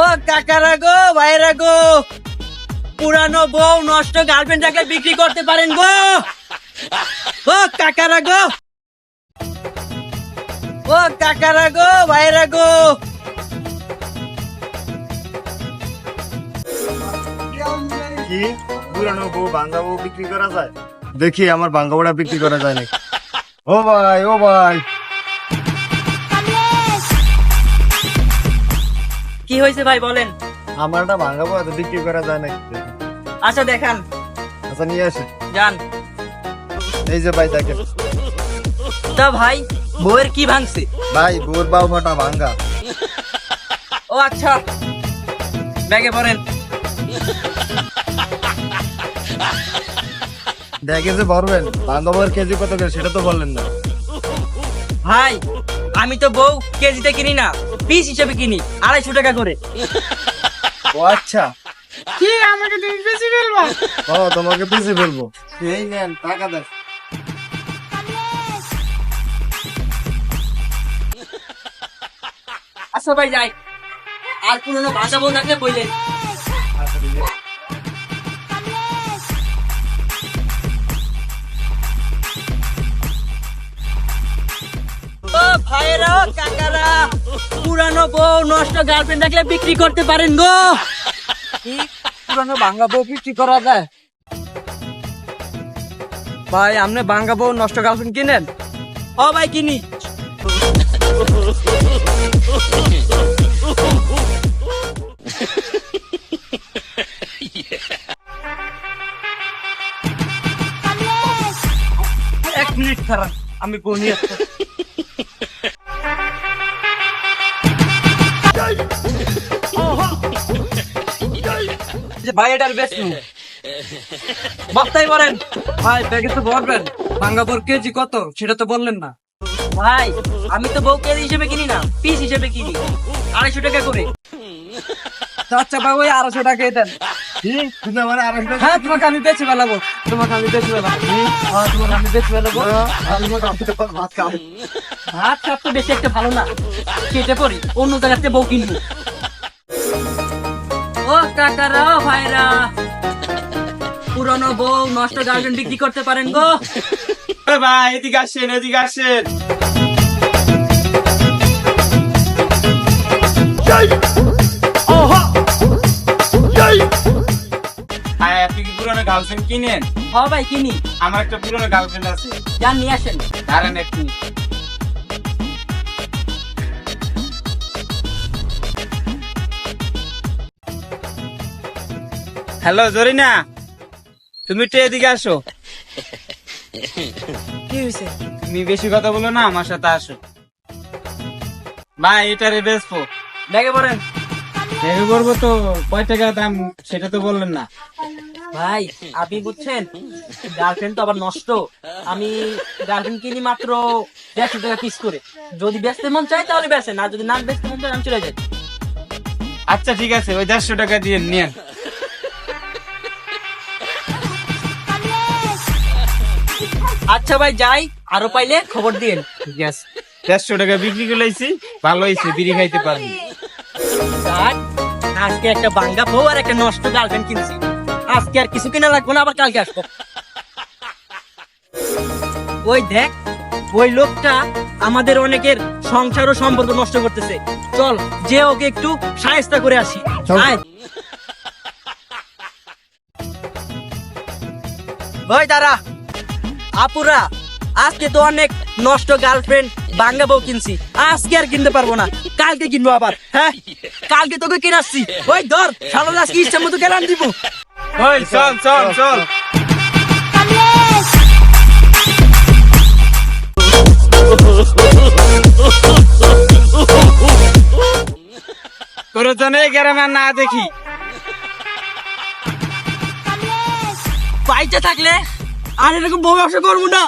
ও কাকারা গো, ভাইরা গো, পুরানো বউ নষ্ট গার্লফ্রেন্ডটাকে বিক্রি করতে পারেন গো। ও কাকারা গো, ও কাকারা গো, ভাইরা গো। কি পুরানো বউ ভাঙ্গা বউ বিক্রি করা যায়? দেখি আমার ভাঙ্গা বউটা বিক্রি করা যায় নাকি। ও ভাই, ও ভাই, কি হয়েছে ভাই বলেন? আমার একটা ভাঙ্গা বউ এত বিক্রি করা যায় নাকি? আচ্ছা দেখান, আচ্ছা নিয়ে আসে। যান। এই যে ভাই দেখেন। তা ভাই বউয়ের কি ভাঙছে? ভাই বউর বাউ ফাটা ভাঙ্গা। ও আচ্ছা, ব্যাগে পড়েন। দেখে যে ভরবেন, ভাঙ্গা বউয়ের কেজি কত করে সেটা তো বললেন না। ভাই আমি তো বউ কেজিতে কিনি না, পিস হিসেবে কিনি, 250 টাকা করে। ও আচ্ছা, কি আমাকে তুমি বেশি ফেলবা? ও তোমাকে পিছিয়ে ফেলবো। এই নেন টাকা দেন। আচ্ছা ভাই যাই, আর পুরনো ভাষা বউ থাকলে বললেন। ও ভাইয়েরা, ও কাকারা, পুরানো বউ নষ্ট গার্লফ্রেন্ড থাকলে বিক্রি করতে পারেন গো। কি পুরানো ভাঙ্গা বউ বিক্রি করা যায়? ভাই আপনি ভাঙ্গা বউ নষ্ট গার্লফ্রেন্ড কিনেন? ও ভাই কিনি। এক মিনিট খারাপ, আমি বউ নিয়ে আসছি। যে ভাই এটার বেশ বস্তায় বলেন। ভাই ব্যাগে তো ভরবেন, ভাঙ্গা বউর কেজি কত সেটা তো বললেন না। ভাই আমি তো বউ কেজি হিসেবে কিনি না, পিস হিসেবে কিনি, 250 টাকা করে। তো আচ্ছা ভাই ওই 250 টাকাই দেন। কি তুমি আমার আরেকটা? হ্যাঁ তোমাকে আমি বেছে ফেলাবো, তোমাকে আমি বেছে ফেলাবো, হ্যাঁ তোমাকে আমি বেছে ফেলাবো। ভাত খাও। ভাত খাপ তো বেশি একটা ভালো না, কেটে পড়ি, অন্য জায়গাতে বউ কিনবো। ও কাকারা, ও ভাইরা, পুরনো বউ নষ্ট গার্লফ্রেন্ড বিক্রি করতে পারেন গো। ভাই এদিকে আসেন, এদিকে আসেন। আপনি কি পুরনো গার্লফ্রেন্ড কিনেন? হ ভাই কিনি। আমার একটা পুরনো গার্লফ্রেন্ড আছে। যান নিয়ে আসেন। দাঁড়ান একটু। হ্যালো জরিনা, তুমি একটু এদিকে আসো। কি হয়েছে? তুমি বেশি কথা বলো না, আমার সাথে আসো। ভাই এটারে বেচবো। ব্যাগে পড়েন। দেখে করবো তো কয় টাকা দাম সেটা তো বললেন না। ভাই আপনি বুঝছেন, গার্লফ্রেন্ড তো আবার নষ্ট। আমি গার্লফ্রেন্ড কিনি মাত্র 150 টাকা পিস করে। যদি বেচতে মন চাই তাহলে বেচেন, আর যদি না বেচতে মন চাই আমি চলে যাই। আচ্ছা ঠিক আছে, ওই 150 টাকা দিয়ে নিন। আচ্ছা ভাই যাই, আরো পাইলে খবর দিন। ঠিক আছে, 150 টাকা বিক্রি করে লাইছি, ভালো হয়েছে, বিড়ি খাইতে পারবি। আর আজকে একটা বাঙ্গা বউ আর একটা নষ্ট গার্লফ্রেন্ড কিনছি। আজকে আর কিছু কিনা লাগবে না, আবার কালকে আসবো। ওই দেখ, ওই লোকটা আমাদের অনেকের সংসার ও সম্পর্ক নষ্ট করতেছে। চল যে ওকে একটু সাহায্য করে আসি। আয়। ওই দাঁড়া, আপুরা, আজকে তো অনেক নষ্ট গার্লফ্রেন্ড বাঙ্গা বউ কিনছি, আজকে আর কিনতে পারবো না, কালকে কিনবো আবার। হ্যাঁ কালকে তোকে কিনাচ্ছি। ওই ধর সারা আজকে ইচ্ছা মতো গেলাম দিব। ওই চল চল চল। তোর জন্য এই গ্রামে না দেখি। পাইতে থাকলে আর এরকম বউ ব্যবসা করবো না।